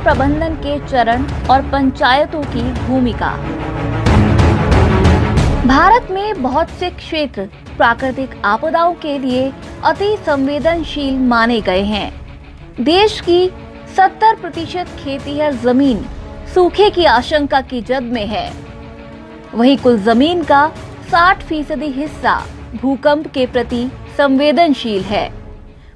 प्रबंधन के चरण और पंचायतों की भूमिका। भारत में बहुत से क्षेत्र प्राकृतिक आपदाओं के लिए अति संवेदनशील माने गए हैं। देश की 70% खेतीहर जमीन सूखे की आशंका की जद में है। वहीं कुल जमीन का 60% हिस्सा भूकंप के प्रति संवेदनशील है।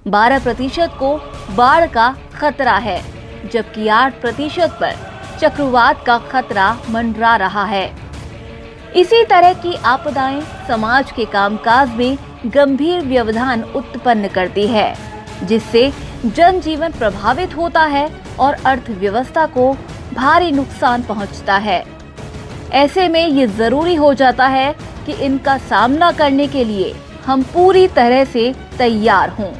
12% को बाढ़ का खतरा है, जबकि 8% पर चक्रवात का खतरा मंडरा रहा है। इसी तरह की आपदाएं समाज के कामकाज में गंभीर व्यवधान उत्पन्न करती है, जिससे जनजीवन प्रभावित होता है और अर्थव्यवस्था को भारी नुकसान पहुंचता है। ऐसे में ये जरूरी हो जाता है कि इनका सामना करने के लिए हम पूरी तरह से तैयार हों।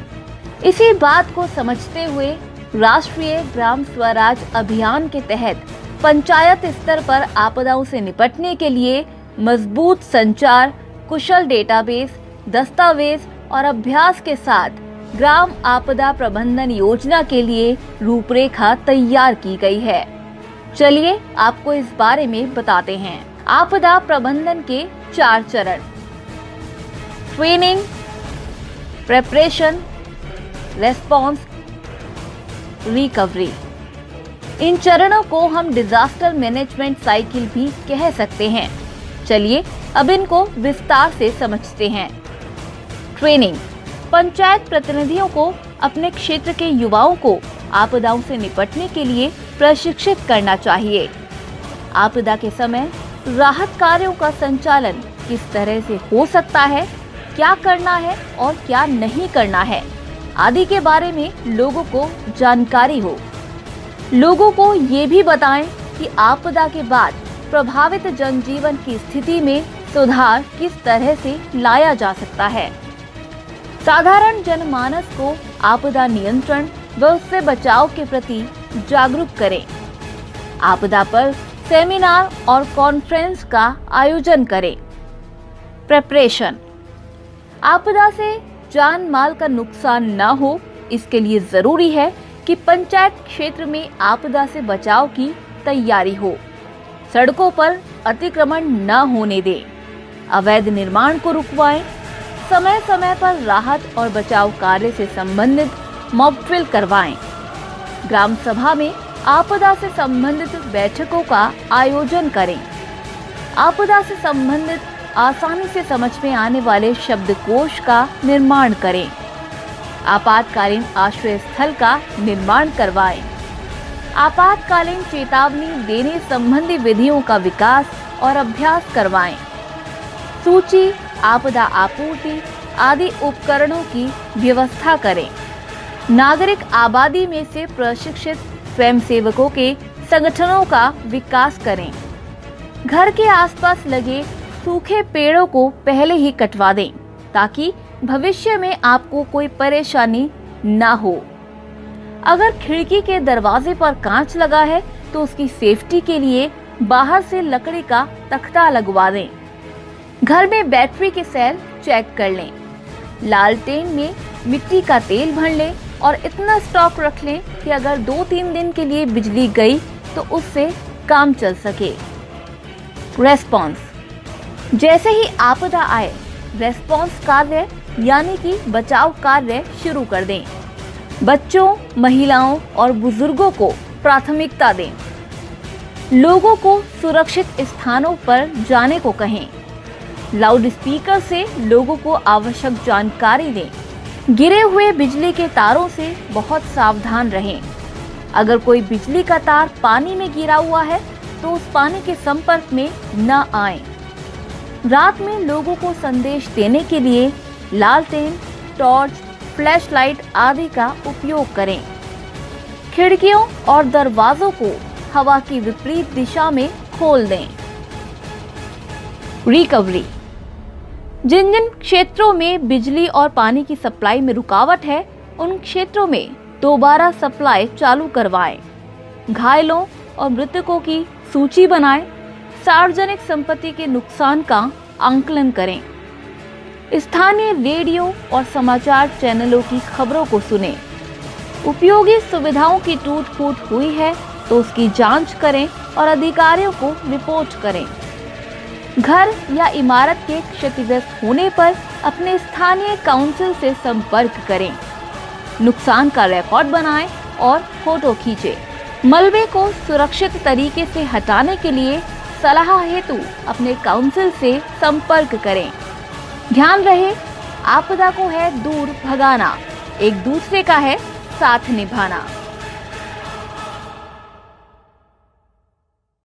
इसी बात को समझते हुए राष्ट्रीय ग्राम स्वराज अभियान के तहत पंचायत स्तर पर आपदाओं से निपटने के लिए मजबूत संचार, कुशल डेटाबेस, दस्तावेज और अभ्यास के साथ ग्राम आपदा प्रबंधन योजना के लिए रूपरेखा तैयार की गई है। चलिए आपको इस बारे में बताते हैं। आपदा प्रबंधन के 4 चरण: ट्रेनिंग, प्रिपरेशन, रेस्पॉन्स, रिकवरी। इन चरणों को हम डिजास्टर मैनेजमेंट साइकिल भी कह सकते हैं। चलिए अब इनको विस्तार से समझते हैं। ट्रेनिंग: पंचायत प्रतिनिधियों को अपने क्षेत्र के युवाओं को आपदाओं से निपटने के लिए प्रशिक्षित करना चाहिए। आपदा के समय राहत कार्यों का संचालन किस तरह से हो सकता है, क्या करना है और क्या नहीं करना है आदि के बारे में लोगों को जानकारी हो। लोगों को ये भी बताएं कि आपदा के बाद प्रभावित जनजीवन की स्थिति में सुधार किस तरह से लाया जा सकता है। साधारण जनमानस को आपदा नियंत्रण व उससे बचाव के प्रति जागरूक करें। आपदा पर सेमिनार और कॉन्फ्रेंस का आयोजन करें। प्रिपरेशन: आपदा से जान माल का नुकसान न हो, इसके लिए जरूरी है कि पंचायत क्षेत्र में आपदा से बचाव की तैयारी हो। सड़कों पर अतिक्रमण न होने दें। अवैध निर्माण को रुकवाएं। समय समय पर राहत और बचाव कार्य से संबंधित मॉक ड्रिल करवाएं। ग्राम सभा में आपदा से संबंधित बैठकों का आयोजन करें। आपदा से संबंधित आसानी से समझ में आने वाले शब्दकोश का निर्माण करें। आपातकालीन आश्रय स्थल का निर्माण करवाएं। आपातकालीन चेतावनी देने संबंधी विधियों का विकास और अभ्यास करवाएं। सूची, आपदा आपूर्ति आदि उपकरणों की व्यवस्था करें। नागरिक आबादी में से प्रशिक्षित स्वयंसेवकों के संगठनों का विकास करें। घर के आसपास लगे सूखे पेड़ों को पहले ही कटवा दें, ताकि भविष्य में आपको कोई परेशानी ना हो। अगर खिड़की के दरवाजे पर कांच लगा है तो उसकी सेफ्टी के लिए बाहर से लकड़ी का तख्ता लगवा दें। घर में बैटरी के सेल चेक कर लें। लालटेन में मिट्टी का तेल भर लें और इतना स्टॉक रख लें कि अगर 2-3 दिन के लिए बिजली गई तो उससे काम चल सके। रेस्पॉन्स: जैसे ही आपदा आए, रेस्पॉन्स कार्य यानी कि बचाव कार्य शुरू कर दें। बच्चों, महिलाओं और बुजुर्गों को प्राथमिकता दें। लोगों को सुरक्षित स्थानों पर जाने को कहें। लाउड स्पीकर से लोगों को आवश्यक जानकारी दें। गिरे हुए बिजली के तारों से बहुत सावधान रहें। अगर कोई बिजली का तार पानी में गिरा हुआ है तो उस पानी के संपर्क में न आएं। रात में लोगों को संदेश देने के लिए लालटेन, टॉर्च, फ्लैशलाइट आदि का उपयोग करें। खिड़कियों और दरवाजों को हवा की विपरीत दिशा में खोल दें। रिकवरी: जिन जिन क्षेत्रों में बिजली और पानी की सप्लाई में रुकावट है, उन क्षेत्रों में दोबारा सप्लाई चालू करवाएं। घायलों और मृतकों की सूची बनाएं। सार्वजनिक संपत्ति के नुकसान का आंकलन करें। स्थानीय रेडियो और समाचार चैनलों की खबरों को सुनें। उपयोगी सुविधाओं की टूट फूट हुई है तो उसकी जांच करें और अधिकारियों को रिपोर्ट करें। घर या इमारत के क्षतिग्रस्त होने पर अपने स्थानीय काउंसिल से संपर्क करें। नुकसान का रिकॉर्ड बनाएं और फोटो खींचें। मलबे को सुरक्षित तरीके से हटाने के लिए सलाह हेतु अपने काउंसिल से संपर्क करें। ध्यान रहे, आपदा को है दूर भगाना, एक दूसरे का है साथ निभाना।